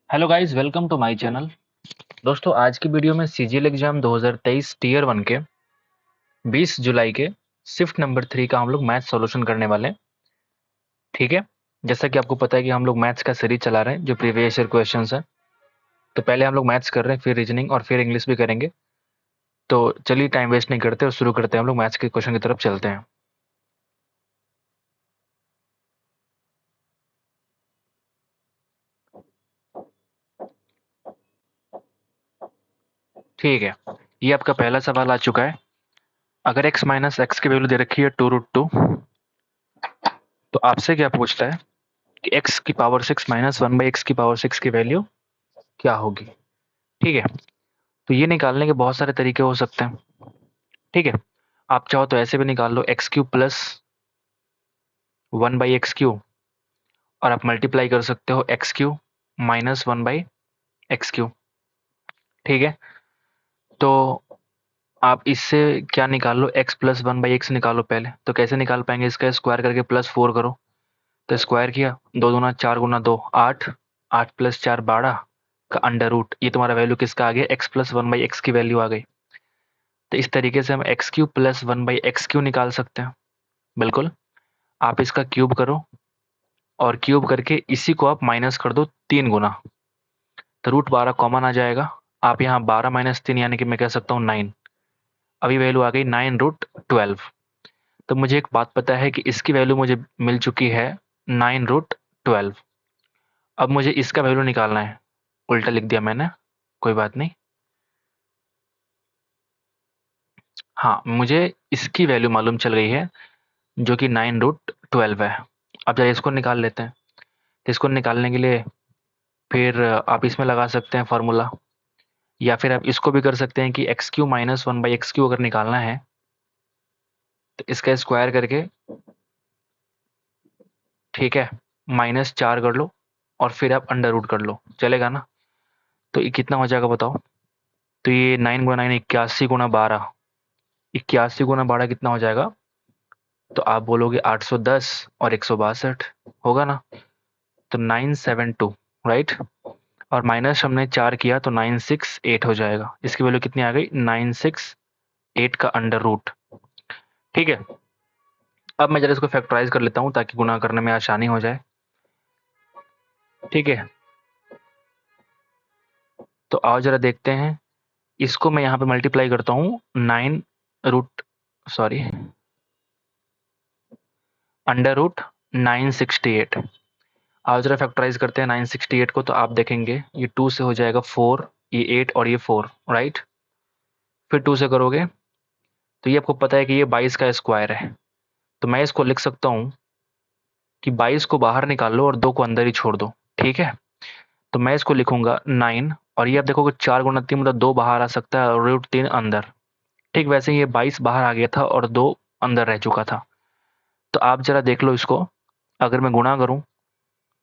Hello guys, welcome to my channel. दोस्तों, आज की वीडियो में सीजीएल एग्जाम 2023 टीयर 1 के 20 जुलाई के शिफ्ट नंबर 3 का हम लोग मैथ सॉल्यूशन करने वाले हैं। ठीक है, जैसा कि आपको पता है कि हम लोग मैथ्स का सीरीज चला रहे हैं जो प्रीवियस ईयर क्वेश्चंस हैं। तो पहले हम लोग मैथ्स कर रहे हैं, फिर रीजनिंग और फिर इंग्लिश भी करेंगे। तो चलिए टाइम वेस्ट नहीं करते और शुरू करते हैं। हम लोग मैथ्स के क्वेश्चन की तरफ चलते हैं। ठीक है, ये आपका पहला सवाल आ चुका है। अगर x माइनस एक्स की वैल्यू दे रखी है 2√2, तो आपसे क्या पूछता है कि x की पावर 6 माइनस 1/x की पावर 6 की वैल्यू क्या होगी। ठीक है, तो ये निकालने के बहुत सारे तरीके हो सकते हैं। ठीक है, आप चाहो तो ऐसे भी निकाल लो, एक्स क्यूब प्लस 1/x³ और आप मल्टीप्लाई कर सकते हो x³ माइनस 1/x³। ठीक है, तो आप इससे क्या निकाल लो, x प्लस 1/x निकालो पहले। तो कैसे निकाल पाएंगे, इसका स्क्वायर करके +4 करो। तो स्क्वायर किया, 2 दूना 4 गुना 2 8, 8 प्लस 4 12 का अंडर रूट। ये तुम्हारा वैल्यू किसका आ गया, x प्लस 1/x की वैल्यू आ गई। तो इस तरीके से हम x³ प्लस 1/x³ निकाल सकते हैं। बिल्कुल, आप इसका क्यूब करो और क्यूब करके इसी को आप माइनस कर दो 3 गुना। तो √12 कॉमन आ जाएगा। आप यहाँ 12 माइनस 3 यानी कि मैं कह सकता हूँ 9। अभी वैल्यू आ गई 9√12। तो मुझे एक बात पता है कि इसकी वैल्यू मुझे मिल चुकी है 9√12। अब मुझे इसका वैल्यू निकालना है। उल्टा लिख दिया मैंने, कोई बात नहीं। हाँ, मुझे इसकी वैल्यू मालूम चल गई है जो कि 9√12 है। अब जरा इसको निकाल लेते हैं। तो इसको निकालने के लिए फिर आप इसमें लगा सकते हैं फार्मूला, या फिर आप इसको भी कर सकते हैं कि x³ माइनस 1/x³ अगर निकालना है तो इसका स्क्वायर करके, ठीक है, -4 कर लो और फिर आप अंडर रूट कर लो, चलेगा ना। तो ये कितना हो जाएगा बताओ। तो ये 9 गुना 9 81 गुना 12, 81 गुना 12 कितना हो जाएगा। तो आप बोलोगे 810 और 162 होगा ना। तो 972, राइट। और माइनस हमने 4 किया तो 968 हो जाएगा। इसकी वैल्यू कितनी आ गई, 968 का अंडर रूट। ठीक है, अब मैं जरा इसको फैक्टराइज कर लेता हूँ ताकि गुणा करने में आसानी हो जाए। ठीक है, तो आओ जरा देखते हैं। इसको मैं यहाँ पे मल्टीप्लाई करता हूँ 9 रूट सॉरी अंडर रूट 968। आओ जरा फैक्टराइज करते हैं 968 को। तो आप देखेंगे ये 2 से हो जाएगा 4, ये 8 और ये 4, राइट। फिर 2 से करोगे तो ये आपको पता है कि ये 22 का स्क्वायर है। तो मैं इसको लिख सकता हूँ कि 22 को बाहर निकाल लो और 2 को अंदर ही छोड़ दो। ठीक है, तो मैं इसको लिखूंगा 9, और ये आप देखोगे 4 गुना 3 मतलब 2 बाहर आ सकता है और √3 अंदर। ठीक वैसे ही ये 22 बाहर आ गया था और 2 अंदर रह चुका था। तो आप जरा देख लो इसको, अगर मैं गुणा करूं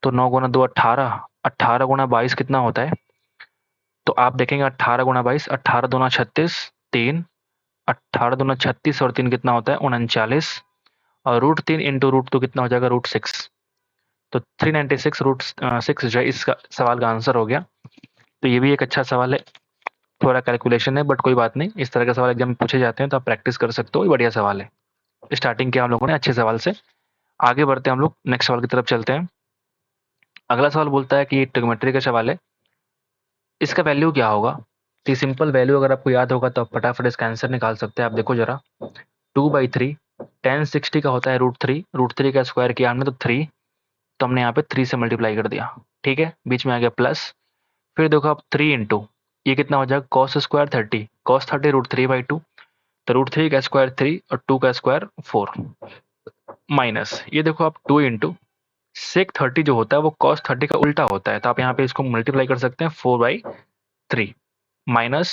तो 9 गुना 2 18, 18 गुना 22 कितना होता है। तो आप देखेंगे 18 गुना 22, 18 दूना 36, 3, 18 दूना 36 और 3 कितना होता है 39, और √3 इंटू √2 कितना हो जाएगा √6। तो 396 √6 जो है इसका सवाल का आंसर हो गया। तो ये भी एक अच्छा सवाल है, थोड़ा कैलकुलेशन है बट कोई बात नहीं। इस तरह का सवाल एग्जाम में पूछे जाते हैं तो आप प्रैक्टिस कर सकते हो, ये बढ़िया सवाल है। स्टार्टिंग किया हम लोगों ने अच्छे सवाल से, आगे बढ़ते हैं हम लोग नेक्स्ट सवाल की तरफ चलते हैं। अगला सवाल बोलता है कि ये ट्रिग्नोमेट्री का सवाल है, इसका वैल्यू क्या होगा। तो ये सिंपल वैल्यू अगर आपको याद होगा तो आप फटाफट इसका आंसर निकाल सकते हैं। आप देखो जरा, 2/3 1060 का होता है √3, √3 का स्क्वायर किया हमने तो 3, तो हमने यहाँ पे 3 से मल्टीप्लाई कर दिया। ठीक है, बीच में आ गया प्लस। फिर देखो आप 3 इंटू ये कितना हो जाएगा cos स्क्वायर 30, cos 30 √3/2। तो √3 का स्क्वायर 3 और 2 का स्क्वायर 4, माइनस ये देखो आप 2 इंटू सेक 30 जो होता है वो cos 30 का उल्टा होता है। तो आप यहाँ पे इसको मल्टीप्लाई कर सकते हैं 4/3, माइनस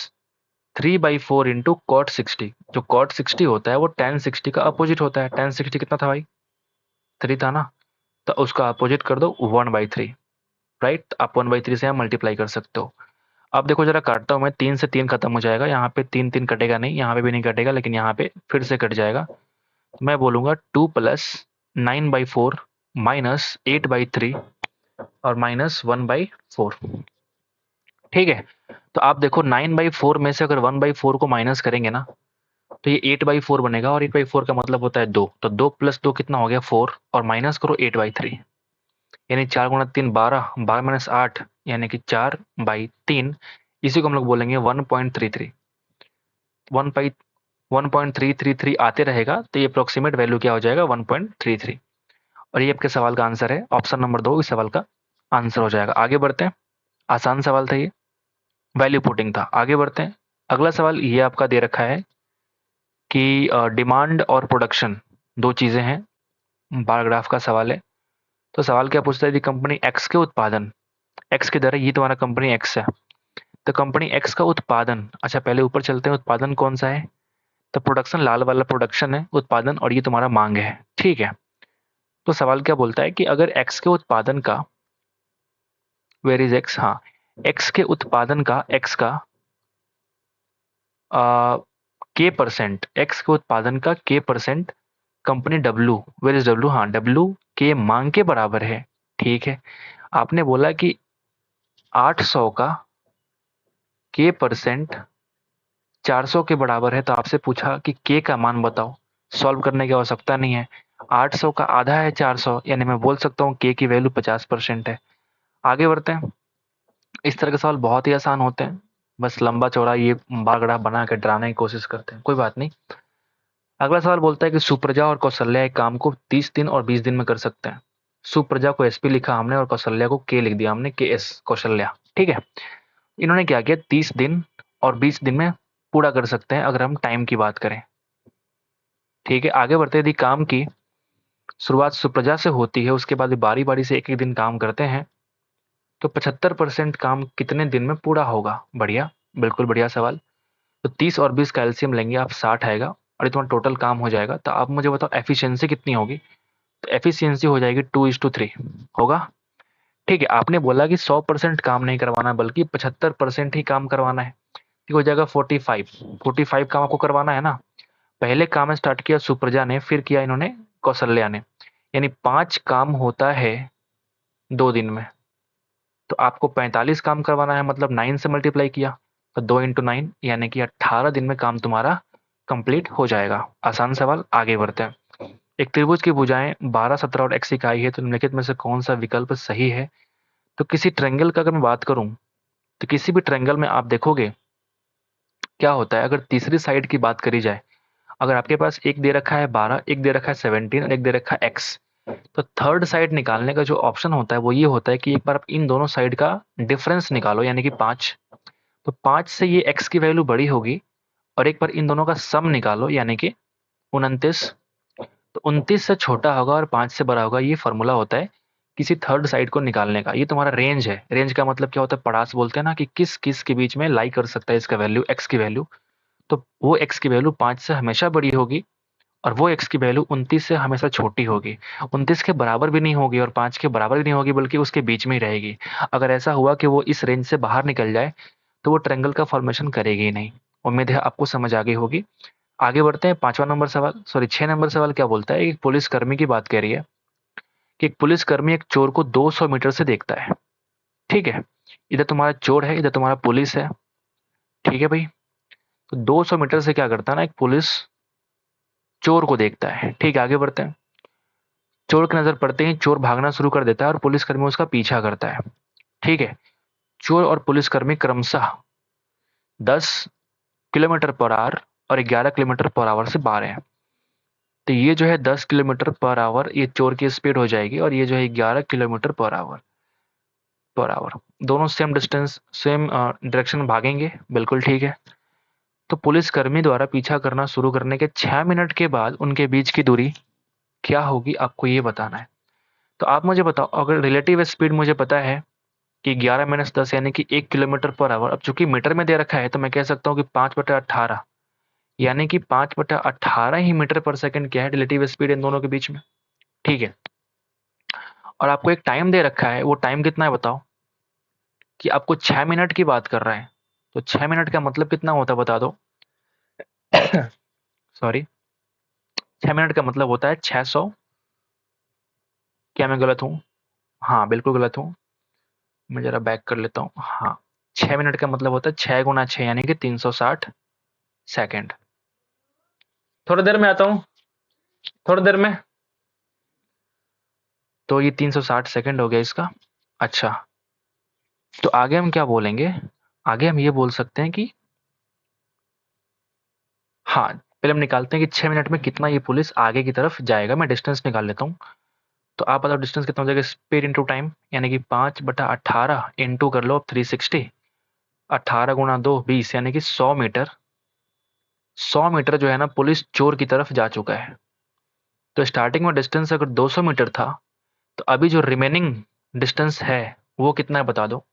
3/4 इंटू कॉट 60। जो कॉट 60 होता है वो tan 60 का अपोजिट होता है। tan 60 कितना था भाई, 3 था ना। तो उसका अपोजिट कर दो 1/3, राइट। आप 1/3 से यहाँ मल्टीप्लाई कर सकते हो। अब देखो जरा काटता हूँ मैं, 3 से 3 खत्म हो जाएगा, यहाँ पे 3 3 कटेगा नहीं, यहाँ पे भी नहीं कटेगा, लेकिन यहाँ पे फिर से कट जाएगा। मैं बोलूँगा 2 प्लस 9/4 माइनस 8/3 और माइनस 1/4। ठीक है, तो आप देखो 9/4 में से अगर 1/4 को माइनस करेंगे ना, तो ये 8/4 बनेगा, और 8/4 का मतलब होता है 2, तो 2 प्लस 2 कितना हो गया 4, और माइनस करो 8/3, यानी 4 गुणा 3 12, 12 माइनस 8 यानी कि 4/3, इसी को हम लोग बोलेंगे 1.33, 1.333 आते रहेगा, तो ये अप्रोक्सीमेट वैल्यू क्या हो जाएगा 1.33, और ये आपके सवाल का आंसर है, ऑप्शन नंबर 2 इस सवाल का आंसर हो जाएगा। आगे बढ़ते हैं, आसान सवाल था ये, वैल्यू पुटिंग था। आगे बढ़ते हैं, अगला सवाल ये आपका दे रखा है कि डिमांड और प्रोडक्शन दो चीजें हैं, बार ग्राफ का सवाल है। तो सवाल क्या पूछता है, यदि कंपनी एक्स के उत्पादन, एक्स की दर है, ये तुम्हारा कंपनी एक्स है, तो कंपनी एक्स का उत्पादन, अच्छा पहले ऊपर चलते हैं, उत्पादन कौन सा है, तो प्रोडक्शन, लाल वाला प्रोडक्शन है, उत्पादन, और ये तुम्हारा मांग है, ठीक है। तो सवाल क्या बोलता है कि अगर एक्स के उत्पादन का, वेयर इज एक्स, हाँ, एक्स के उत्पादन का, एक्स का के परसेंट, एक्स के उत्पादन का के percent company W, where is W, हाँ डब्लू के मांग के बराबर है, ठीक है। आपने बोला कि 800 का के परसेंट 400 के बराबर है, तो आपसे पूछा कि के का मान बताओ, सॉल्व करने की आवश्यकता नहीं है, 800 का आधा है 400, यानी मैं बोल सकता हूँ के की वैल्यू 50% है। आगे बढ़ते हैं, इस तरह के सवाल बहुत ही आसान होते हैं, बस लंबा चौड़ा ये बागड़ा बना के डराने की कोशिश करते हैं, कोई बात नहीं। अगला सवाल बोलता है कि सुप्रजा और कौशल्या एक काम को 30 दिन और 20 दिन में कर सकते हैं। सुप्रजा को एसपी लिखा हमने, और कौशल्या को के लिख दिया हमने, के एस कौशल्या, ठीक है। इन्होंने क्या किया, 30 दिन और 20 दिन में पूरा कर सकते हैं अगर हम टाइम की बात करें, ठीक है। आगे बढ़ते, यदि काम की शुरुआत सुप्रजा से होती है, उसके बाद बारी बारी से एक एक दिन काम करते हैं, तो 75% काम कितने दिन में पूरा होगा। बढ़िया, बिल्कुल बढ़िया सवाल। तो 30 और 20 का एलसीएम लेंगे आप, 60 आएगा, और ये तुम्हारा टोटल काम हो जाएगा। तो आप मुझे बताओ एफिशिएंसी कितनी होगी, तो एफिशिएंसी हो जाएगी 2:3 होगा, ठीक है। आपने बोला कि 100% काम नहीं करवाना, बल्कि 75% ही काम करवाना है, ठीक हो जाएगा 45 काम आपको करवाना है ना। पहले काम स्टार्ट किया सुप्रजा ने, फिर किया इन्होंने कौशल्या ने, यानी 5 काम होता है 2 दिन में, तो आपको 45 काम करवाना है, मतलब 9 से मल्टीप्लाई किया, तो 2 × 9 यानी कि 18 दिन में काम तुम्हारा कंप्लीट हो जाएगा। आसान सवाल, आगे बढ़ते हैं। एक त्रिभुज की भुजाएं 12, 17 और x इकाई है, तो निम्नलिखित में से कौन सा विकल्प सही है। तो किसी ट्रायंगल का अगर मैं बात करूं, तो किसी भी ट्रायंगल में आप देखोगे क्या होता है, अगर तीसरी साइड की बात करी जाए, अगर आपके पास एक दे रखा है 12, एक दे रखा है 17 और एक दे रखा है x, तो थर्ड साइड निकालने का जो ऑप्शन होता है वो ये होता है कि एक बार आप इन दोनों साइड का डिफरेंस निकालो, यानी कि 5, तो 5 से ये x की वैल्यू बड़ी होगी, और एक बार इन दोनों का सम निकालो, यानी कि 29, तो 29 से छोटा होगा और 5 से बड़ा होगा। ये फॉर्मूला होता है किसी थर्ड साइड को निकालने का। ये तुम्हारा रेंज है, रेंज का मतलब क्या होता है, पड़ास बोलते हैं ना, कि किस किस के बीच में लाई कर सकता है इसका वैल्यू, x की वैल्यू। तो वो x की वैल्यू 5 से हमेशा बड़ी होगी, और वो x की वैल्यू 29 से हमेशा छोटी होगी, 29 के बराबर भी नहीं होगी और 5 के बराबर भी नहीं होगी, बल्कि उसके बीच में ही रहेगी। अगर ऐसा हुआ कि वो इस रेंज से बाहर निकल जाए, तो वो ट्रायंगल का फॉर्मेशन करेगी ही नहीं। उम्मीद है आपको समझ आ गई होगी। आगे बढ़ते हैं, 5वां नंबर सवाल, सॉरी 6 नंबर सवाल क्या बोलता है, एक पुलिसकर्मी की बात कह रही है कि एक पुलिसकर्मी एक चोर को 200 मीटर से देखता है, ठीक है। इधर तुम्हारा चोर है, इधर तुम्हारा पुलिस है, ठीक है भाई। तो 200 मीटर से क्या करता है ना, एक पुलिस चोर को देखता है, ठीक है। आगे बढ़ते हैं, चोर की नजर पड़ते ही चोर भागना शुरू कर देता है और पुलिसकर्मी उसका पीछा करता है, ठीक है। चोर और पुलिसकर्मी क्रमशः 10 किलोमीटर पर आवर और 11 किलोमीटर पर आवर से बाहर है। तो ये जो है 10 किलोमीटर पर आवर ये चोर की स्पीड हो जाएगी, और ये जो है 11 किलोमीटर पर आवर दोनों सेम डिस्टेंस, सेम डायरेक्शन में भागेंगे, बिल्कुल ठीक है। तो पुलिसकर्मी द्वारा पीछा करना शुरू करने के 6 मिनट के बाद उनके बीच की दूरी क्या होगी, आपको ये बताना है। तो आप मुझे बताओ, अगर रिलेटिव स्पीड मुझे पता है कि 11 - 10 यानी कि 1 किलोमीटर पर आवर, अब चूंकि मीटर में दे रखा है तो मैं कह सकता हूँ कि 5/18, यानी कि 5/18 ही मीटर पर सेकंड क्या है रिलेटिव स्पीड इन दोनों के बीच में, ठीक है। और आपको एक टाइम दे रखा है, वो टाइम कितना है बताओ, कि आपको 6 मिनट की बात कर रहे हैं, तो 6 मिनट का मतलब कितना होता है बता दो। सॉरी, 6 मिनट का मतलब होता है 600, क्या मैं गलत हूँ, हाँ बिल्कुल गलत हूँ, मैं जरा बैक कर लेता हूँ, हाँ 6 मिनट का मतलब होता है 6 गुना 6 यानी कि 360 सेकेंड। थोड़ी देर में आता हूँ, थोड़ी देर में। तो ये 360 सेकेंड हो गया इसका। अच्छा, तो आगे हम क्या बोलेंगे? आगे हम ये बोल सकते हैं कि हाँ, पहले हम निकालते हैं कि 6 मिनट में कितना ये पुलिस आगे की तरफ जाएगा। मैं डिस्टेंस निकाल लेता हूँ। तो आप बताओ डिस्टेंस कितना हो जाएगा? स्पीड इंटू टाइम, यानी कि 5/18 इंटू कर लो अब 360, 18 गुणा 2 20, यानी कि 100 मीटर। 100 मीटर जो है ना पुलिस चोर की तरफ जा चुका है। तो स्टार्टिंग में डिस्टेंस अगर 200 मीटर था, तो अभी जो रिमेनिंग डिस्टेंस है वो कितना है बता दो।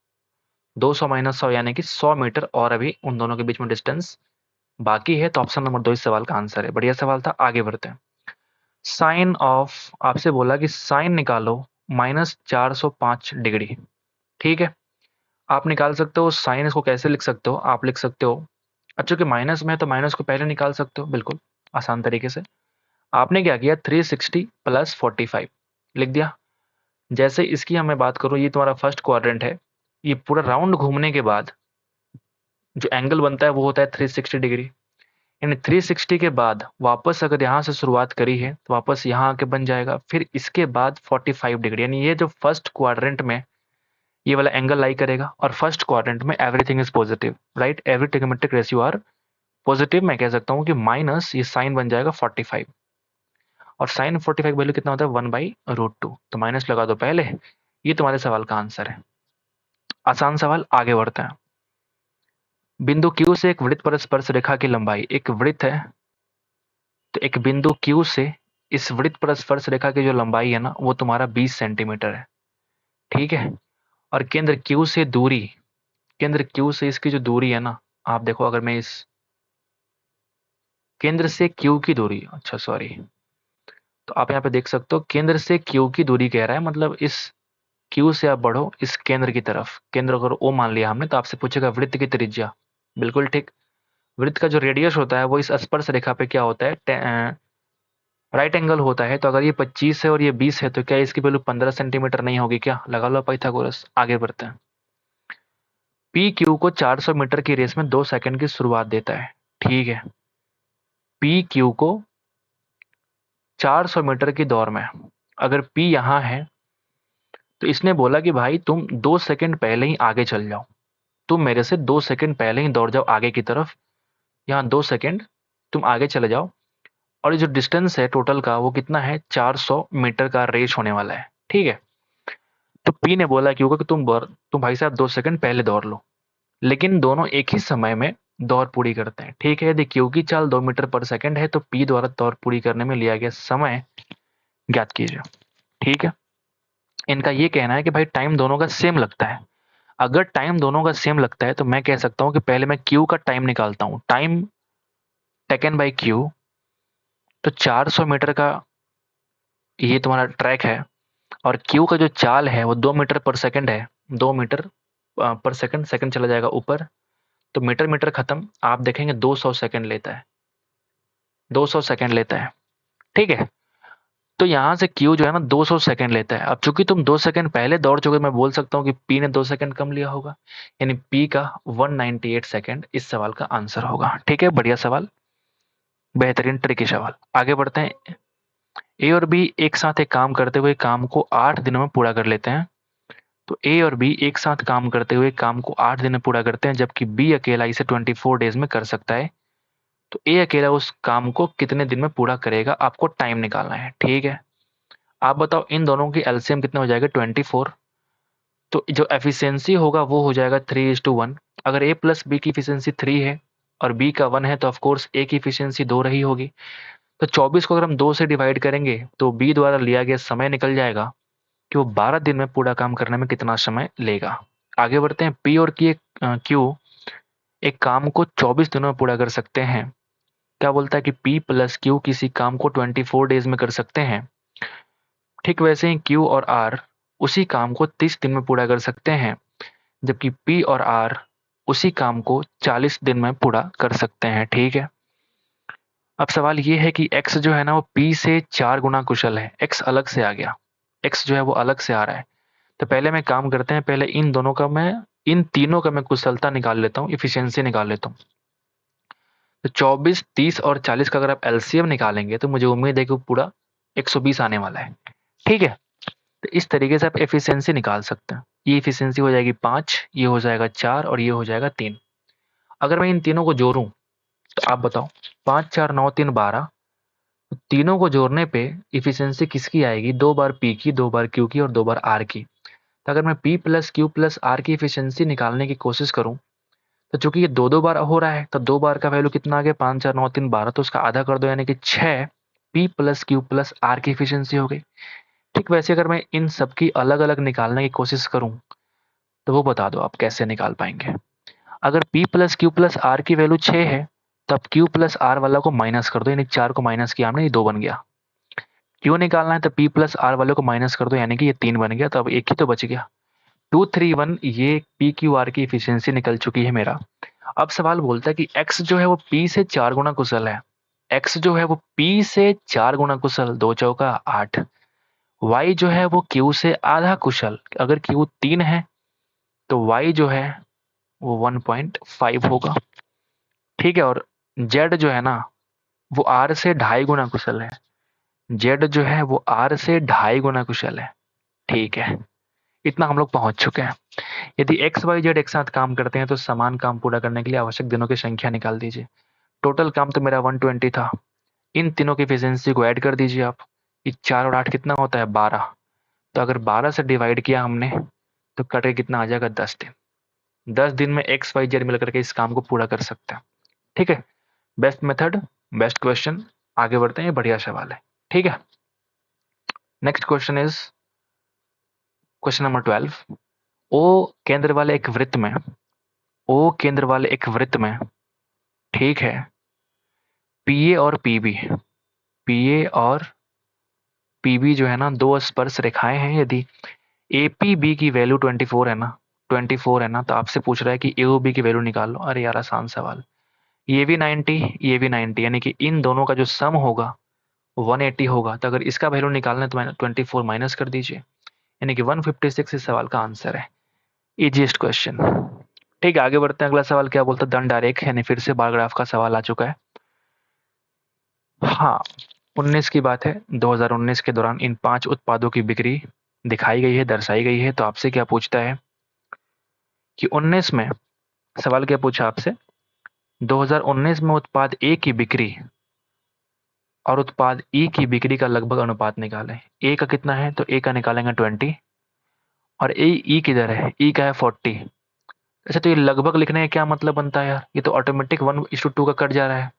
200 माइनस 100 यानी कि 100 मीटर और अभी उन दोनों के बीच में डिस्टेंस बाकी है। तो ऑप्शन नंबर 2 इस सवाल का आंसर है। बढ़िया सवाल था, आगे बढ़ते हैं। साइन ऑफ, आपसे बोला कि साइन निकालो -405 डिग्री। ठीक है, आप निकाल सकते हो साइन। इसको कैसे लिख सकते हो? आप लिख सकते हो, अच्छा कि माइनस में है तो माइनस को पहले निकाल सकते हो, बिल्कुल आसान तरीके से। आपने क्या किया, 360 प्लस 45 लिख दिया। जैसे इसकी हमें बात करूं, ये तुम्हारा फर्स्ट क्वाड्रेंट है। ये पूरा राउंड घूमने के बाद जो एंगल बनता है वो होता है 360 डिग्री। यानी 360 के बाद वापस अगर यहाँ से शुरुआत करी है तो वापस यहाँ आके बन जाएगा, फिर इसके बाद 45 डिग्री। यानी ये जो फर्स्ट क्वाड्रेंट में ये वाला एंगल लाई करेगा, और फर्स्ट क्वाड्रेंट में everything is positive, right? Every trigonometric ratio are positive. मैं कह सकता हूँ कि माइनस ये साइन बन जाएगा 45, और साइन 45 वैल्यू कितना होता है 1/√2। तो माइनस लगा दो पहले। ये तुम्हारे सवाल का आंसर है। आसान सवाल, आगे बढ़ते हैं। बिंदु Q से एक वृत्त पर स्पर्श रेखा की लंबाई, एक वृत्त है तो एक बिंदु Q से इस वृत्त पर स्पर्श रेखा की जो लंबाई है ना वो तुम्हारा 20 सेंटीमीटर है। ठीक है, और केंद्र Q से दूरी, केंद्र Q से इसकी जो दूरी है ना, आप देखो अगर मैं इस केंद्र से Q की दूरी, अच्छा सॉरी, तो आप यहाँ पे देख सकते हो केंद्र से Q की दूरी कह रहा है, मतलब इस Q से आप बढ़ो इस केंद्र की तरफ। केंद्र अगर O मान लिया हमने, तो आपसे पूछेगा वृत्त की त्रिज्या। बिल्कुल ठीक। वृत्त का जो रेडियस होता है वो इस स्पर्श रेखा पे क्या होता है, राइट एंगल होता है। तो अगर ये 25 है और ये 20 है तो क्या इसकी वैल्यू 15 सेंटीमीटर नहीं होगी क्या? लगा लो पाइथागोरस। आगे बढ़ते हैं। पी क्यू को 400 मीटर की रेस में 2 सेकंड की शुरुआत देता है। ठीक है, पी क्यू को 400 मीटर की दौड़ में, अगर पी यहाँ है तो इसने बोला कि भाई तुम 2 सेकंड पहले ही आगे चल जाओ, तुम मेरे से 2 सेकंड पहले ही दौड़ जाओ आगे की तरफ। यहाँ 2 सेकंड तुम आगे चले जाओ, और ये जो डिस्टेंस है टोटल का वो कितना है, 400 मीटर का रेस होने वाला है। ठीक है, तो पी ने बोला क्यों कि तुम भाई साहब 2 सेकंड पहले दौड़ लो, लेकिन दोनों एक ही समय में दौड़ पूरी करते हैं। ठीक है, यदि क्यू की चाल 2 मीटर पर सेकंड है तो पी द्वारा दौड़ पूरी करने में लिया गया समय ज्ञात कीजिए। ठीक है, इनका ये कहना है कि भाई टाइम दोनों का सेम लगता है। अगर टाइम दोनों का सेम लगता है तो मैं कह सकता हूं कि पहले मैं क्यू का टाइम निकालता हूं, टाइम टेकन बाय क्यू। तो 400 मीटर का ये तुम्हारा ट्रैक है, और क्यू का जो चाल है वो 2 मीटर पर सेकंड है। 2 मीटर पर सेकंड, सेकंड चला जाएगा ऊपर, तो मीटर मीटर खत्म। आप देखेंगे 200 सेकंड लेता है, 200 सेकंड लेता है। ठीक है, तो यहां से क्यू जो है ना 200 सेकंड लेता है। अब चूंकि तुम 2 सेकंड पहले दौड़ चुके, मैं बोल सकता हूं कि पी ने 2 सेकंड कम लिया होगा, यानी पी का 198 सेकंड इस सवाल का आंसर होगा। ठीक है, बढ़िया सवाल, बेहतरीन ट्रिकी सवाल। आगे बढ़ते हैं। ए और बी एक साथ एक काम करते हुए काम को 8 दिनों में पूरा कर लेते हैं। तो ए और बी एक साथ काम करते हुए काम को 8 दिन में पूरा करते हैं, जबकि बी अकेला इसे 24 डेज में कर सकता है। तो ए अकेला उस काम को कितने दिन में पूरा करेगा, आपको टाइम निकालना है। ठीक है, आप बताओ इन दोनों की एलसीएम कितना हो जाएगा 24। तो जो एफिशिएंसी होगा वो हो जाएगा 3:1। अगर ए प्लस बी की एफिशिएंसी 3 है और बी का 1 है तो ऑफकोर्स ए की एफिशिएंसी 2 रही होगी। तो 24 को अगर हम 2 से डिवाइड करेंगे तो बी द्वारा लिया गया समय निकल जाएगा कि वो 12 दिन में पूरा काम करने में कितना समय लेगा। आगे बढ़ते हैं। पी और क्यू एक काम को 24 दिनों में पूरा कर सकते हैं। क्या बोलता है कि पी प्लस क्यू किसी काम को 24 डेज में कर सकते हैं। ठीक वैसे ही क्यू और आर उसी काम को 30 दिन में पूरा कर सकते हैं, जबकि पी और आर उसी काम को 40 दिन में पूरा कर सकते हैं। ठीक है, अब सवाल ये है कि एक्स जो है ना वो पी से 4 गुना कुशल है। एक्स अलग से आ गया, एक्स जो है वो अलग से आ रहा है। तो पहले मैं काम करते हैं, पहले इन दोनों का मैं इन तीनों का मैं कुशलता निकाल लेता हूँ, इफिशियंसी निकाल लेता हूँ। तो 24, 30 और 40 का अगर आप एलसीएम निकालेंगे तो मुझे उम्मीद है कि वो पूरा 120 आने वाला है। ठीक है, तो इस तरीके से आप एफिशिएंसी निकाल सकते हैं। ये एफिशिएंसी हो जाएगी 5, ये हो जाएगा 4 और ये हो जाएगा 3। अगर मैं इन तीनों को जोड़ूं तो आप बताओ, 5, 4, 9, 3, 12, तो तीनों को जोड़ने पे इफिशियंसी किसकी आएगी? 2 बार पी की, 2 बार क्यू की और 2 बार आर की। तो अगर मैं P plus Q plus R की इफिशियंसी निकालने की कोशिश करूं तो चूंकि ये 2 बार हो रहा है तो 2 बार का वैल्यू कितना आ गया? 5, 4, 9, 3, 12, तो उसका आधा कर दो यानी कि 6 P plus Q plus R की इफिशियंसी हो गई। ठीक वैसे अगर मैं इन सबकी अलग अलग निकालने की कोशिश करूं तो वो बता दो आप कैसे निकाल पाएंगे। अगर p plus Q plus R की वैल्यू 6 है तब q प्लस आर वाला को माइनस कर दो, यानी 4 को माइनस किया हमने, ये 2 बन गया। q निकालना है तो p प्लस आर वाले को माइनस कर दो, यानी कि ये 3 बन गया, तो अब एक ही तो बच गया। 2, 3, 1, ये p क्यू आर की इफिशियंसी निकल चुकी है मेरा। अब सवाल बोलता है कि x जो है वो p से 4 गुना कुशल है। x जो है वो p से 4 गुना कुशल, 2 चौका 8। y जो है वो q से आधा कुशल, अगर q 3 है तो y जो है वो 1.5 होगा। ठीक है, और z जो है ना वो r से 2.5 गुना कुशल है। z जो है वो r से 2.5 गुना कुशल है। ठीक है, इतना हम लोग पहुंच चुके हैं। यदि x y z एक साथ काम करते हैं तो समान काम पूरा करने के लिए आवश्यक दिनों की संख्या निकाल दीजिए। टोटल काम तो मेरा 120 था, इन तीनों की एफिशिएंसी को ऐड कर दीजिए आप। ये 4 और 8 कितना होता है? 12। तो अगर 12 से डिवाइड किया हमने तो कट के कितना आ जाएगा? 10 दिन। 10 दिन में एक्स वाई जेड मिलकर के इस काम को पूरा कर सकते हैं। ठीक है, बेस्ट मेथड, बेस्ट क्वेश्चन। आगे बढ़ते हैं, बढ़िया सवाल है। ठीक है, next question is question number 12। ओ केंद्र वाले एक वृत्त में, ओ केंद्र वाले एक वृत्त में, ठीक है, पीए और पीबी, पीए और पीबी जो है ना दो स्पर्श रेखाएं हैं। यदि एपीबी की वैल्यू 24 है ना, 24 है ना, तो आपसे पूछ रहा है कि एओबी की वैल्यू निकाल लो। अरे यार आसान सवाल। ये भी 90, ये भी 90, यानी कि इन दोनों का जो सम होगा 180 होगा। तो अगर इसका वैल्यू निकालना है तो 24 माइनस कर दीजिए, यानी कि 156 इस सवाल का आंसर है। Easiest question. ठीक है, आगे बढ़ते हैं। अगला सवाल क्या बोलता है? दंड आरेख, यानी फिर से बार ग्राफ का सवाल आ चुका है। हाँ, 19 की बात है। 2019 के दौरान इन 5 उत्पादों की बिक्री दिखाई गई है, दर्शाई गई है। तो आपसे क्या पूछता है कि 19 में, सवाल क्या पूछा आपसे? 2019 में उत्पाद ए की बिक्री और उत्पाद ई की बिक्री का लगभग अनुपात निकालें। ए का कितना है? तो ए का निकालेंगे 20 और ई किधर है? ई का है 40। अच्छा, तो ये लगभग लिखने का क्या मतलब बनता है यार? ये तो ऑटोमेटिक 1:2 का कट जा रहा है।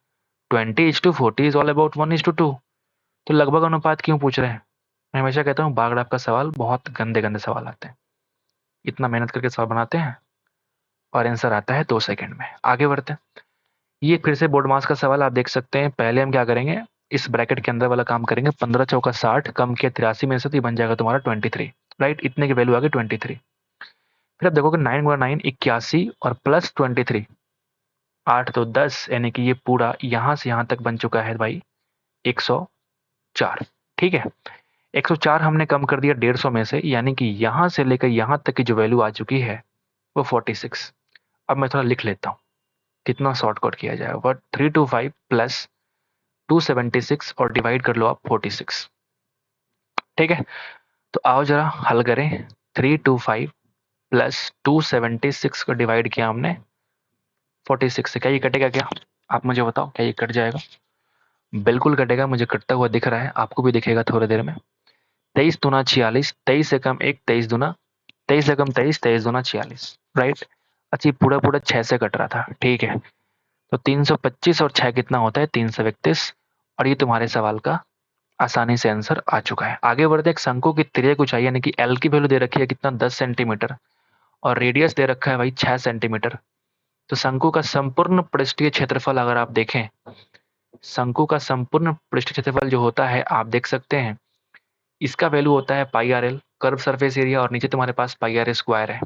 20:40 इज ऑल अबाउट 1:2। तो लगभग अनुपात क्यों पूछ रहे हैं? मैं हमेशा कहता हूँ बार ग्राफ का सवाल बहुत गंदे गंदे सवाल आते हैं। इतना मेहनत करके सवाल बनाते हैं और आंसर आता है 2 सेकंड में। आगे बढ़ते हैं। ये फिर से बोर्ड मास का सवाल आप देख सकते हैं। पहले हम क्या करेंगे, इस ब्रैकेट के अंदर वाला काम करेंगे। 15 चौका 60 कम किया 83 में से, तो ये बन जाएगा तुम्हारा 23। राइट, इतने की वैल्यू आ गई 23। फिर आप देखोगे 9 गुणा 9 81 और प्लस 23, 8 तो 10, यानी कि ये पूरा यहां से यहां तक बन चुका है भाई 104। ठीक है, 104 हमने कम कर दिया 150 में से, यानी कि यहां से लेकर यहां तक की जो वैल्यू आ चुकी है वो 46। अब मैं थोड़ा लिख लेता हूँ कितना शॉर्टकट किया जाएगा। बट 325 प्लस 276 और डिवाइड कर लो आप 46। ठीक है, तो आओ जरा हल करें। 325 प्लस 276 को डिवाइड किया हमने 46 से, क्या ये कटेगा क्या? आप मुझे बताओ, क्या ये कट जाएगा? बिल्कुल कटेगा, मुझे कटता हुआ दिख रहा है, आपको भी दिखेगा थोड़ी देर में। 23 दूना 46, 23 से कम 1, 23 दूना, 23 से कम 23, 23 दूना 46। राइट, अच्छा पूरा पूरा 6 से कट रहा था। ठीक है, तो 325 और 6 कितना होता है? 331। और ये तुम्हारे सवाल का आसानी से आंसर आ चुका है। आगे बढ़ते, एक शंकु की त्रिज्या ऊंचाई यानी कि एल की वैल्यू दे रखी है कितना? 10 सेंटीमीटर और रेडियस दे रखा है भाई 6 सेंटीमीटर। तो शंकु का संपूर्ण पृष्ठीय क्षेत्रफल अगर आप देखें, शंकु का संपूर्ण पृष्ठीय क्षेत्रफल जो होता है आप देख सकते हैं, इसका वैल्यू होता है pi R L, curve surface area, और नीचे तुम्हारे पास पाई आर स्क्वायर है।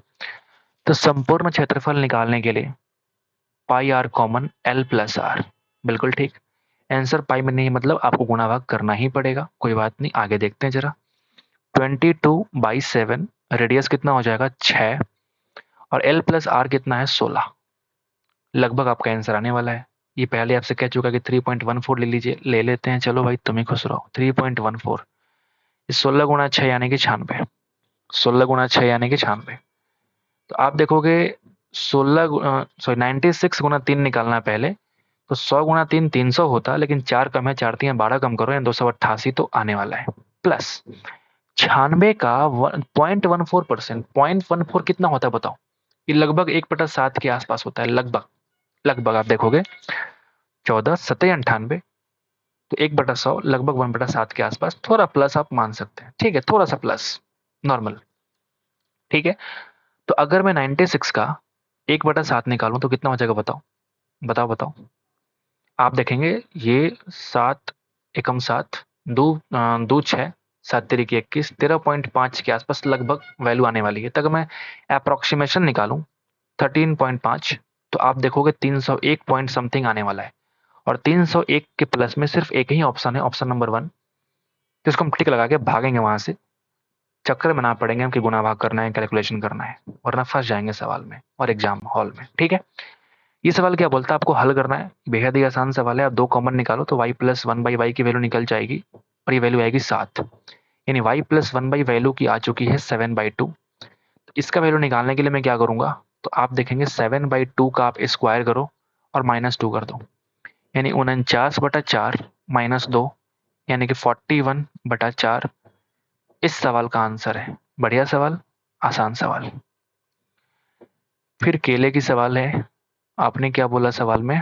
तो संपूर्ण क्षेत्रफल निकालने के लिए pi R common, L plus R. बिल्कुल ठीक, आंसर पाई में नहीं, मतलब आपको गुणा भाग करना ही पड़ेगा। कोई बात नहीं, आगे देखते हैं जरा। 22/7, रेडियस कितना हो जाएगा? 6, और L प्लस आर कितना है 16, लगभग आपका आंसर आने वाला है। ये पहले आपसे कह चुका कि 3.14 ले लीजिए, ले लेते हैं, चलो भाई तुम ही खुश रहो। 3.14 इस 16 गुणा 6 यानी कि 96, 16 गुणा 6 यानी कि 96। तो आप देखोगे 96 गुणा 3 निकालना है पहले, तो 100 गुणा 3 300 होता, लेकिन 4 कम है, 4 3 12 कम करो, 288 तो आने वाला है। प्लस 96 का 0.14%, 0.14 कितना होता है बताओ? ये लगभग 1/7 के आसपास होता है, लगभग। लगभग आप देखोगे 14 7 98, तो 1/100 लगभग 1/7 के आसपास, थोड़ा प्लस आप मान सकते हैं, ठीक है, थोड़ा सा प्लस, नॉर्मल, ठीक है। तो अगर मैं 96 का 1/7 निकालूं तो कितना हो जाएगा बताओ? बताओ बताओ। आप देखेंगे ये 7 एकम 7 दो दो 6 7 तिरिकी 21, 13.5 के आसपास लगभग वैल्यू आने वाली है। तक मैं अप्रोक्सीमेशन निकालूं 13.5, तो आप देखोगे 301 पॉइंट समथिंग आने वाला है। और 301 के प्लस में सिर्फ एक ही ऑप्शन है, ऑप्शन नंबर 1, जिसको हम टिक लगा के भागेंगे वहां से। चक्कर में ना पड़ेंगे हम कि गुना भाग करना है, कैलकुलेशन करना है, वरना फंस जाएंगे सवाल में और एग्जाम हॉल में, ठीक है। ये सवाल क्या बोलता है, आपको हल करना है, बेहद ही आसान सवाल है। आप दो कॉमन निकालो तो y प्लस 1/y की वैल्यू निकल जाएगी, और ये वैल्यू आएगी 7, यानी y प्लस 1/y वैल्यू की आ चुकी है 7/2। तो इसका वैल्यू निकालने के लिए मैं क्या करूंगा, तो आप देखेंगे 7/2 का आप स्क्वायर करो और -2 कर दो, यानी 49/4 -2, यानी कि 41/4 इस सवाल का आंसर है। बढ़िया सवाल, आसान सवाल। फिर केले की सवाल है। आपने क्या बोला सवाल में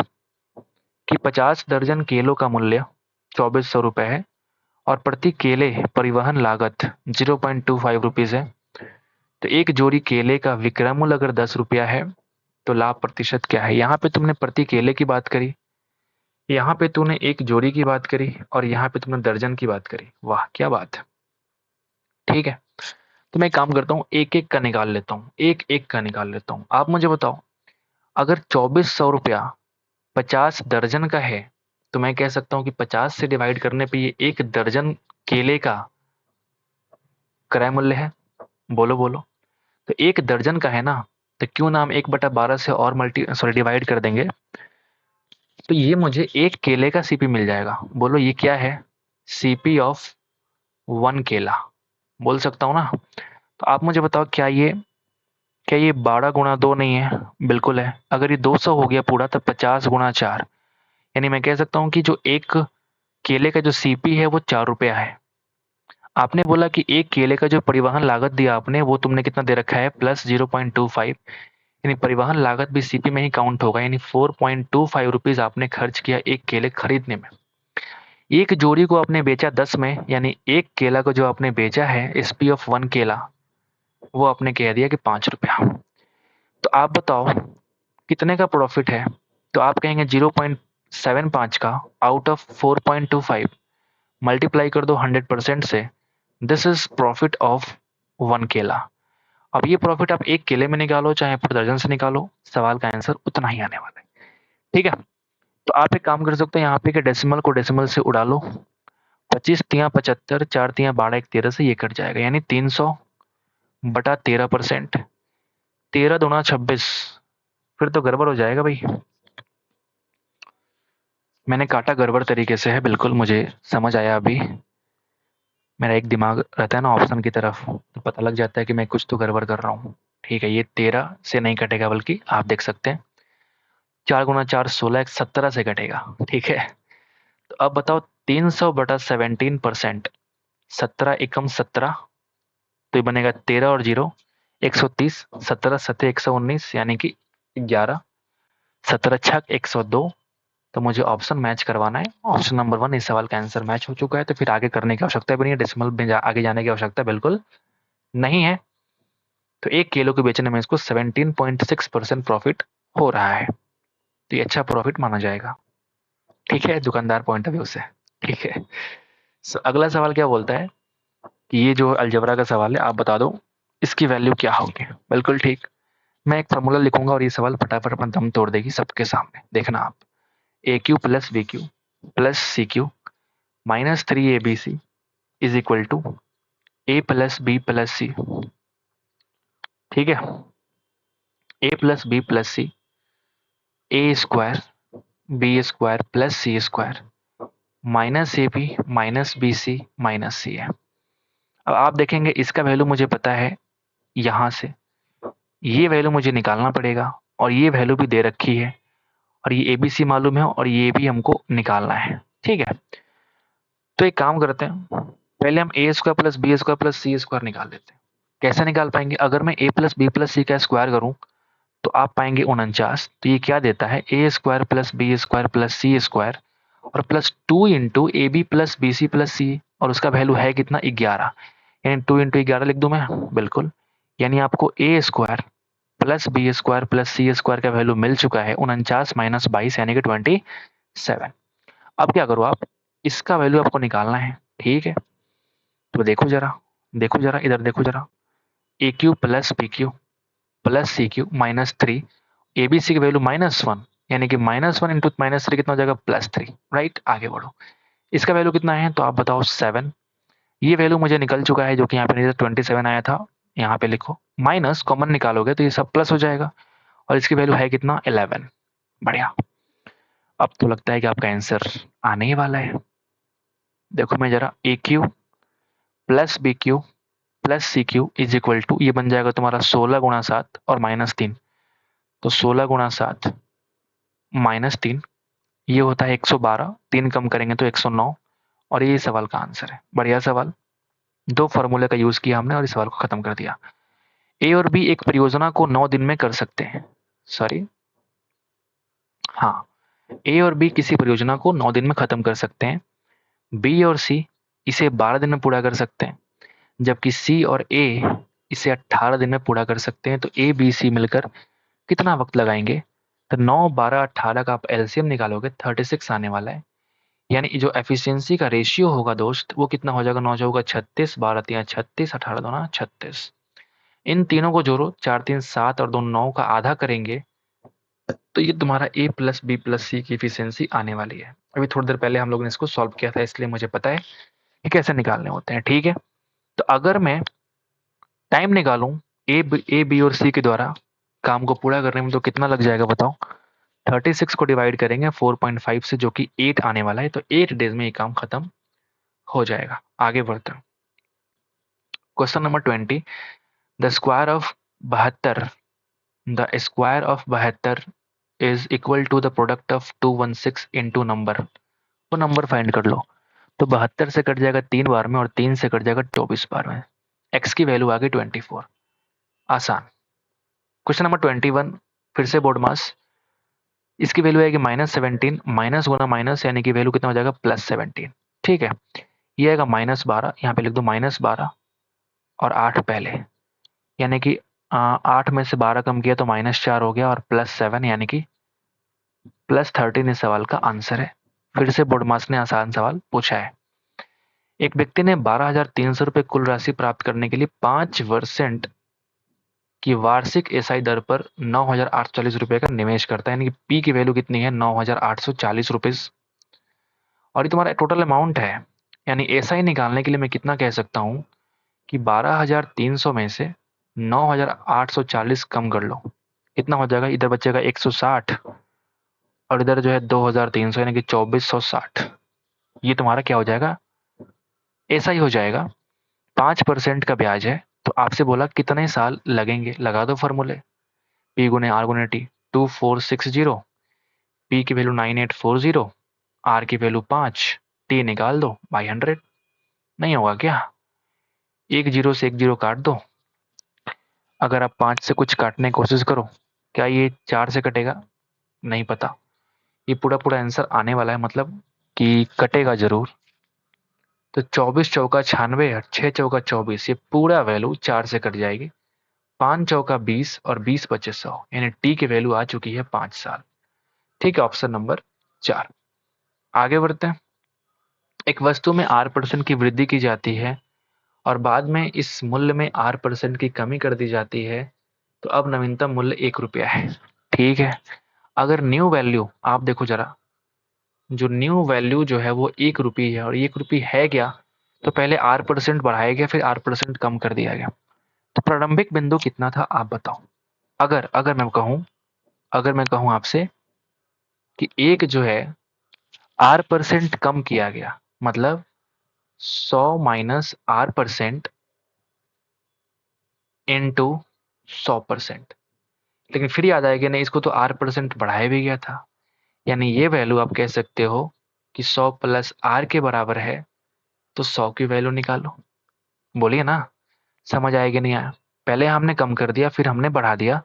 कि 50 दर्जन केलों का मूल्य 2400 रुपए है और प्रति केले परिवहन लागत 0.25 रुपीज है। तो एक जोड़ी केले का विक्रय मूल्य अगर 10 रुपया है तो लाभ प्रतिशत क्या है? यहाँ पे तुमने प्रति केले की बात करी, यहाँ पे तूने एक जोड़ी की बात करी, और यहाँ पे तुमने दर्जन की बात करी। वाह क्या बात है, ठीक है। तो मैं काम करता हूँ, एक एक का निकाल लेता हूँ, एक एक का निकाल लेता हूँ। आप मुझे बताओ, अगर 2400 रुपया 50 दर्जन का है, तो मैं कह सकता हूँ कि 50 से डिवाइड करने पे ये एक दर्जन केले का क्रय मूल्य है। बोलो बोलो। तो एक दर्जन का है ना, तो क्यों ना हम 1/12 से और डिवाइड कर देंगे, तो ये मुझे एक केले का सीपी मिल जाएगा। बोलो ये क्या है? सीपी ऑफ 1 केला, बोल सकता हूँ ना। तो आप मुझे बताओ, क्या ये 12 × 2 नहीं है? बिल्कुल है। अगर ये 200 हो गया पूरा, तो 50 × 4, यानी मैं कह सकता हूँ कि जो एक केले का जो सीपी है वो 4 रुपया है। आपने बोला कि एक केले का जो परिवहन लागत दिया आपने, वो तुमने कितना दे रखा है, +0.25, यानी परिवहन लागत भी सीपी में ही काउंट होगा, यानी 4.25 रुपीज आपने खर्च किया एक केले खरीदने में। एक जोड़ी को आपने बेचा 10 में, यानी एक केला को जो आपने बेचा है एसपी ऑफ 1 केला, वो आपने कह दिया कि 5 रुपया। तो आप बताओ कितने का प्रॉफिट है? तो आप कहेंगे 0.75 का आउट ऑफ 4.25, मल्टीप्लाई कर दो 100% से, दिस इज प्रॉफिट ऑफ 1 केला। अब ये प्रॉफिट आप एक केले में निकालो चाहे पर दर्जन से निकालो, सवाल का आंसर उतना ही आने वाला है, ठीक है। तो आप एक काम कर सकते हो, यहाँ पे के डेसिमल को डेसिमल से उड़ा लो, 25 तिया 75, 4 तिया 12, 1 13 से ये कट जाएगा, यानी 300/13%, 13 दूना 26। फिर तो गड़बड़ हो जाएगा भाई, मैंने काटा गड़बड़ तरीके से है, बिल्कुल मुझे समझ आया अभी। मेरा एक दिमाग रहता है ना ऑप्शन की तरफ, तो पता लग जाता है कि मैं कुछ तो गड़बड़ कर रहा हूँ, ठीक है। ये 13 से नहीं कटेगा, बल्कि आप देख सकते हैं 4 × 4 16, 17 से कटेगा, ठीक है। तो अब बताओ 300/17%, 17 एकम 17, तो ये बनेगा 13 और 0 130, 17 7 119, यानी कि 11, 17 6 102। तो मुझे ऑप्शन मैच करवाना है, ऑप्शन नंबर 1 इस सवाल का आंसर मैच हो चुका है, तो फिर आगे करने की आवश्यकता भी नहीं है, डेसिमल में आगे जाने की आवश्यकता बिल्कुल नहीं है। तो एक किलो के बेचने में इसको 17.6% प्रॉफिट हो रहा है, तो ये अच्छा प्रॉफिट माना जाएगा, ठीक है, दुकानदार पॉइंट ऑफ व्यू से, ठीक है। अगला सवाल क्या बोलता है कि ये जो अलजबरा का सवाल है, आप बता दो इसकी वैल्यू क्या होगी। बिल्कुल ठीक, मैं एक फॉर्मूला लिखूंगा और ये सवाल फटाफट अपना दम तोड़ देगी सबके सामने, देखना आप। AQ + BQ + CQ -3ABC is equal to A + B + C, ठीक है। A plus B plus C, A square B square plus C square minus A B minus B C minus C है। अब आप देखेंगे इसका वैल्यू मुझे पता है, यहां से ये वैल्यू मुझे निकालना पड़ेगा और ये वैल्यू भी दे रखी है और ये एबीसी मालूम है और ये भी हमको निकालना है। ठीक है, तो एक काम करते हैं, पहले हम a square plus b square plus C square निकाल लेते हैं। कैसे निकाल पाएंगे? अगर मैं a plus B plus c का स्क्वायर करूं तो आप पाएंगे 49। तो ये क्या देता है? A square plus b square plus C square और plus 2 into a b plus b c plus c, और उसका वैल्यू है कितना? 11। यानी 2 इंटू 11 लिख दूं मैं? बिल्कुल। यानी आपको a square plus b square plus C square का वैल्यू मिल चुका है 49 माइनस 22 यानी कि 27। अब क्या करो आप, इसका वैल्यू आपको निकालना है। ठीक है, तो देखो जरा इधर देखो जरा, a cube plus b cube plus c cube minus 3, a b c की वैल्यू -1 यानी कि -1 इंटू -3 कितना हो जाएगा? +3। राइट, आगे बढ़ो। इसका वैल्यू कितना है तो आप बताओ? 7। ये वैल्यू मुझे निकल चुका है जो कि यहाँ पे 27 आया था, यहाँ पे लिखो। माइनस कॉमन निकालोगे तो ये सब प्लस हो जाएगा और इसकी वैल्यू है कितना? 11। बढ़िया, अब तो लगता है कि आपका आंसर आने ही वाला है। देखो मैं जरा, a cube plus b cube plus c cube is equal to, ये बन जाएगा तुम्हारा 16 गुणा 7 और -3। तो 16 गुणा 7 -3 ये होता है 112, 3 कम करेंगे तो 109, और ये सवाल का आंसर है। बढ़िया सवाल, दो फॉर्मूले का यूज किया हमने और इस सवाल को खत्म कर दिया। ए और बी एक परियोजना को 9 दिन में कर सकते हैं। सॉरी, हाँ, ए और बी किसी परियोजना को 9 दिन में खत्म कर सकते हैं। बी और सी इसे 12 दिन में पूरा कर सकते हैं, जबकि सी और ए इसे 18 दिन में पूरा कर सकते हैं। तो ए बी सी मिलकर कितना वक्त लगाएंगे? तो 9, 12, 18 का आप एलसीएम निकालोगे 36 आने वाला है। यानी जो एफिशिएंसी का रेशियो होगा दोस्त, वो कितना हो जाएगा? 9 होगा 36, 12 3 36, 18 2 36। इन तीनों को जोड़ो, 4 3 7 और 2 9 का आधा करेंगे तो ये तुम्हारा ए प्लस बी प्लस सी की एफिशिएंसी आने वाली है। अभी थोड़ी देर पहले हम लोगों ने इसको सॉल्व किया था, इसलिए मुझे पता है कि कैसे निकालने होते हैं। ठीक है, तो अगर मैं टाइम निकालूं ए बी और सी के द्वारा काम को पूरा करने में, तो कितना लग जाएगा बताओ? 36 को डिवाइड करेंगे 4.5 से, जो कि 8 आने वाला है। तो 8 डेज में ये काम खत्म हो जाएगा। आगे बढ़ते हैं, question number 20। The square of 72, the square of 72 is equal to the product of 216 into number. वो नंबर फाइंड कर लो। तो 72 से कट जाएगा 3 बार में और 3 से कट जाएगा 24 बार में। एक्स की वैल्यू आ गई 24। आसान। क्वेश्चन नंबर 21, फिर से बोर्ड मास। इसकी वैल्यू आएगी -17, माइनस गुना माइनस यानी कि वैल्यू कितना हो जाएगा? +17। ठीक है, ये आएगा -12, यहाँ पे लिख दो -12 और 8 पहले, यानी कि 8 में से 12 कम किया तो -4 हो गया और +7 यानी कि +13 इस सवाल का आंसर है। फिर से बोर्ड मास ने आसान सवाल पूछा है। एक व्यक्ति ने 12,300 रुपये कुल राशि प्राप्त करने के लिए 5% की वार्षिक एसआई दर पर 9,840 रुपये का निवेश करता है, यानी कि पी की वैल्यू कितनी है? 9,840 रुपये। और ये तुम्हारा टोटल अमाउंट है, यानी एसआई निकालने के लिए मैं कितना कह सकता हूँ कि 12,300 में से 9,840 कम कर लो, कितना हो जाएगा? इधर बचेगा 160 और इधर जो है 2,300 यानी कि 2,460। ये तुम्हारा क्या हो जाएगा? ऐसा ही हो जाएगा। 5% का ब्याज है, तो आपसे बोला कितने साल लगेंगे? लगा दो फॉर्मूले, पी गुने आर गुने टी, 2460, पी की वैल्यू 9840, आर की वैल्यू 5, टी निकाल दो बाई 100। नहीं होगा क्या? एक जीरो से एक जीरो काट दो। अगर आप 5 से कुछ काटने की कोशिश करो, क्या ये 4 से कटेगा? नहीं पता। ये पूरा पूरा आंसर आने वाला है, मतलब कि कटेगा जरूर। तो 24 चौका 96 और 6 चौका 24, ये पूरा वैल्यू 4 से कट जाएगी। 5 चौका 20 और 20 बचे 100, यानी टी की वैल्यू आ चुकी है 5 साल। ठीक है, ऑप्शन नंबर 4। आगे बढ़ते हैं। एक वस्तु में R% की वृद्धि की जाती है और बाद में इस मूल्य में R% की कमी कर दी जाती है, तो अब नवीनतम मूल्य 1 रुपया है। ठीक है, अगर न्यू वैल्यू आप देखो जरा, जो न्यू वैल्यू जो है वो 1 रुपये है और 1 रुपये है क्या? तो पहले R% बढ़ाया गया, फिर R% कम कर दिया गया। तो प्रारंभिक बिंदु कितना था आप बताओ? अगर मैं कहूँ आपसे कि एक जो है R% कम किया गया, मतलब 100 माइनस R% इनटू 100%, लेकिन फिर याद आएगा नहीं, इसको तो R% बढ़ाया भी गया था, यानी ये वैल्यू आप कह सकते हो कि 100 प्लस R के बराबर है, तो 100 की वैल्यू निकालो। बोलिए ना, समझ आएगी नहीं आया? पहले हमने कम कर दिया, फिर हमने बढ़ा दिया,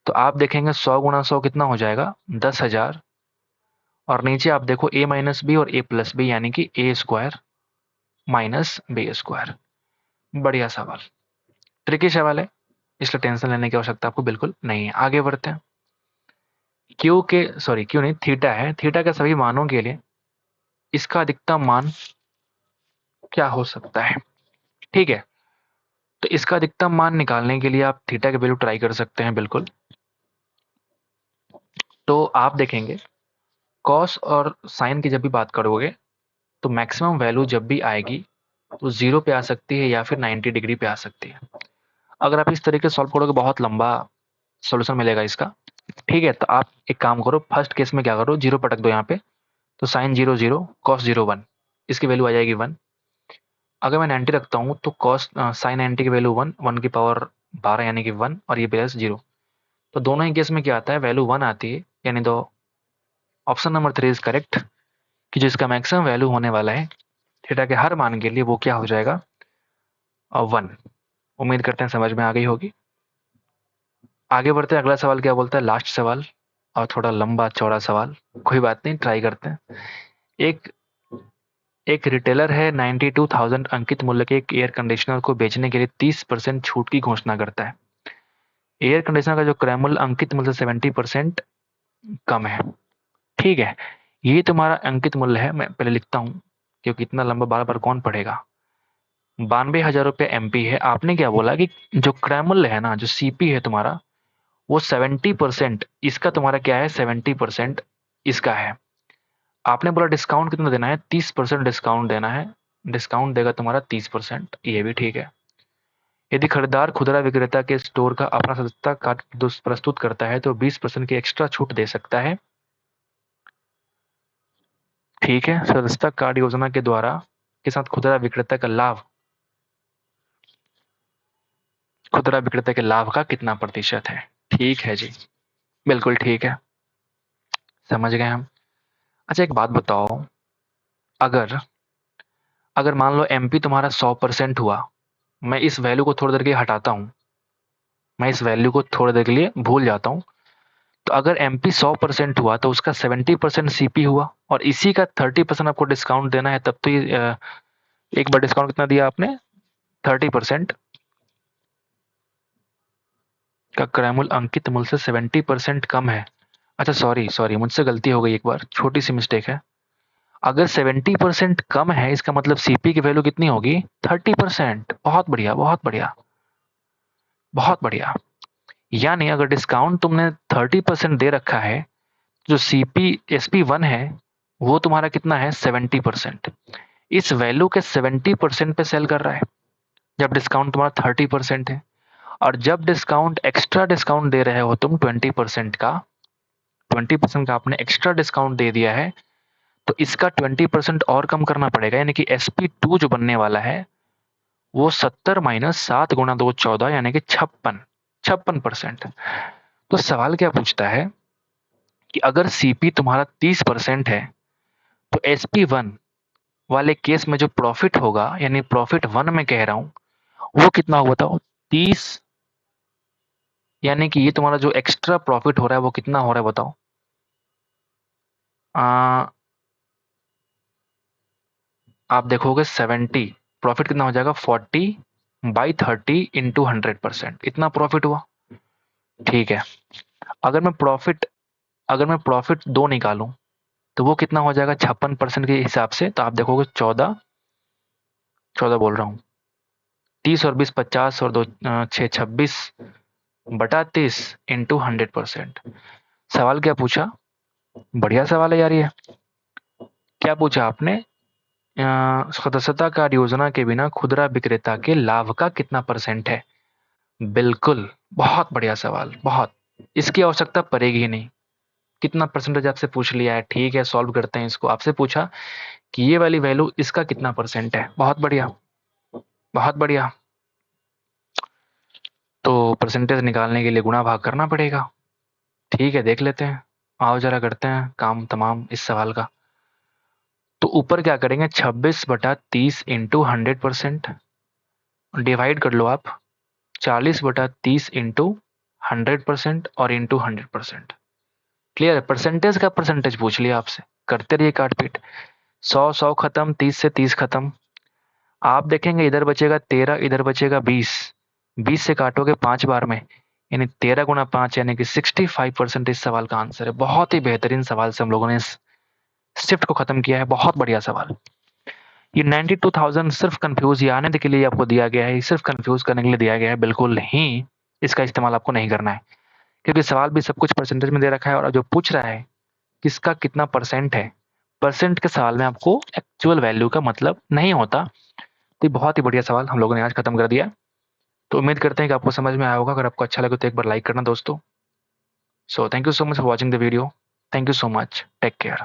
तो आप देखेंगे 100 गुणा 100 कितना हो जाएगा, 10,000। और नीचे आप देखो a माइनस बी और a प्लस बी, यानी कि a square minus B square. बढ़िया सवाल, ट्रिकी सवाल है, इसलिए टेंशन लेने की आवश्यकता आपको बिल्कुल नहीं है। आगे बढ़ते हैं। क्यू नहीं, थीटा है। थीटा के सभी मानों के लिए इसका अधिकतम मान क्या हो सकता है? ठीक है, तो इसका अधिकतम मान निकालने के लिए आप थीटा की वैल्यू ट्राई कर सकते हैं, बिल्कुल। तो आप देखेंगे कॉस और साइन की जब भी बात करोगे, तो मैक्सिमम वैल्यू जब भी आएगी तो 0 पे आ सकती है या फिर 90 डिग्री पे आ सकती है। अगर आप इस तरीके से सॉल्व करोगे, बहुत लंबा सॉल्यूशन मिलेगा इसका। ठीक है, तो आप एक काम करो, फर्स्ट केस में क्या करो, 0 पटक दो यहाँ पे, तो साइन 0 0, कॉस 0 1, इसकी वैल्यू आ जाएगी 1। अगर मैं 90 रखता हूँ तो कॉस साइन 90 की वैल्यू 1, 1 की पावर 12 यानी कि 1, और ये प्लस 0। तो दोनों ही केस में क्या आता है, वैल्यू 1 आती है, यानी तो ऑप्शन नंबर 3 इज करेक्ट, कि जिसका मैक्सिमम वैल्यू होने वाला है थीटा के हर मान के लिए, वो क्या हो जाएगा, 1। उम्मीद करते हैं समझ में आ गई होगी। आगे बढ़ते हैं, अगला सवाल क्या बोलता है, लास्ट सवाल, और थोड़ा लंबा चौड़ा सवाल, कोई बात नहीं, ट्राई करते हैं। एक एक रिटेलर है 92,000 अंकित मूल्य के एक एयर कंडीशनर को बेचने के लिए 30% छूट की घोषणा करता है। एयर कंडीशनर का जो क्रय मूल्य अंकित मूल्य से 70% कम है। ठीक है, ये तुम्हारा अंकित मूल्य है, मैं पहले लिखता हूँ क्योंकि इतना लंबा बार बार कौन पढ़ेगा। 92,000 रुपये MP है। आपने क्या बोला कि जो क्रय मूल्य है ना, जो CP है तुम्हारा, वो 70%, इसका तुम्हारा क्या है, 70% इसका है। आपने बोला डिस्काउंट कितना देना है, 30% डिस्काउंट देना है। डिस्काउंट देगा तुम्हारा 30%, ये भी ठीक है। यदि खरीदार खुदरा विक्रेता के स्टोर का अपना सदस्यता कार्ड प्रस्तुत करता है तो 20% की एक्स्ट्रा छूट दे सकता है। ठीक है, सदस्यता कार्ड योजना के द्वारा के साथ खुदरा विक्रेता का लाभ, खुदरा विक्रेता के लाभ का कितना प्रतिशत है? ठीक है जी, बिल्कुल ठीक है, समझ गए हम। अच्छा एक बात बताओ, अगर अगर मान लो MP तुम्हारा 100% हुआ, मैं इस वैल्यू को थोड़ी देर के लिए हटाता हूँ, मैं इस वैल्यू को थोड़ी देर के लिए भूल जाता हूँ, तो अगर MP 100% हुआ तो उसका 70% CP हुआ, और इसी का 30% आपको डिस्काउंट देना है, तब तो ये एक बार डिस्काउंट कितना दिया आपने, 30% का क्रय मूल्य अंकित मूल्य से 70% कम है। अच्छा सॉरी सॉरी, मुझसे गलती हो गई, एक बार छोटी सी मिस्टेक है। अगर 70% कम है, इसका मतलब CP की वैल्यू कितनी होगी, 30%। बहुत बढ़िया, बहुत बढ़िया, बहुत बढ़िया। यानी अगर डिस्काउंट तुमने 30% दे रखा है, जो SP1 है वो तुम्हारा कितना है, 70%। इस वैल्यू के 70% पे सेल कर रहा है, जब डिस्काउंट तुम्हारा 30% है। और जब डिस्काउंट, एक्स्ट्रा डिस्काउंट दे रहे हो तुम 20% का, 20% का आपने एक्स्ट्रा डिस्काउंट दे दिया है, तो इसका 20% और कम करना पड़ेगा, यानी कि SP2 जो बनने वाला है वो 70 माइनस 7 गुणा 2 14, यानी कि 56%। तो सवाल क्या पूछता है कि अगर CP तुम्हारा 30% है, तो SP1 वाले केस में जो प्रॉफिट होगा, यानी प्रॉफिट 1 में कह रहा हूं, वो कितना होगा बताओ, 30, यानी कि ये तुम्हारा जो एक्स्ट्रा प्रॉफिट हो रहा है वो कितना हो रहा है बताओ। आप देखोगे 70, प्रॉफिट कितना हो जाएगा, 40/30 इंटू 100%, इतना प्रॉफिट हुआ। ठीक है, अगर मैं प्रॉफिट 2 निकालूं तो वो कितना हो जाएगा, 56% के हिसाब से, तो आप देखोगे 14 14 बोल रहा हूँ, 30 और 20 50, और 2 6 26/30 इंटू 100%। सवाल क्या पूछा, बढ़िया सवाल है यार ये। क्या पूछा आपने, सदस्यता कार्ड योजना के बिना खुदरा विक्रेता के लाभ का कितना परसेंट है? बिल्कुल, बहुत बढ़िया सवाल, बहुत इसकी आवश्यकता पड़ेगी ही नहीं। कितना परसेंटेज आपसे पूछ लिया है, ठीक है सॉल्व करते हैं इसको। आपसे पूछा कि ये वाली वैल्यू इसका कितना परसेंट है, बहुत बढ़िया बहुत बढ़िया। तो परसेंटेज निकालने के लिए गुणा भाग करना पड़ेगा। ठीक है देख लेते हैं, आओ जरा करते हैं काम तमाम इस सवाल का। तो ऊपर क्या करेंगे, 26/30 इंटू 100%, डिवाइड कर लो आप 40/30 इंटू 100% और इंटू 100%। क्लियर है, परसेंटेज का परसेंटेज पूछ लिया आपसे, करते रहिए काट पीट। 100 खत्म, 30 से 30 खत्म। आप देखेंगे इधर बचेगा 13, इधर बचेगा 20। 20 से काटोगे 5 बार में, यानी 13 × 5 यानी कि 65% इस सवाल का आंसर है। बहुत ही बेहतरीन सवाल से हम लोगों ने इस शिफ्ट को खत्म किया है, बहुत बढ़िया सवाल। ये 92,000 सिर्फ कंफ्यूज ये आने के लिए आपको दिया गया है, सिर्फ कंफ्यूज करने के लिए दिया गया है, बिल्कुल ही इसका इस्तेमाल आपको नहीं करना है, क्योंकि सवाल भी सब कुछ परसेंटेज में दे रखा है और जो पूछ रहा है किसका कितना परसेंट है, परसेंट के सवाल में आपको एक्चुअल वैल्यू का मतलब नहीं होता। तो बहुत ही बढ़िया सवाल हम लोगों ने आज खत्म कर दिया। तो उम्मीद करते हैं कि आपको समझ में आया होगा। अगर आपको अच्छा लगे तो एक बार लाइक करना दोस्तों। So thank you so much for watching the video. Thank you so much, take care.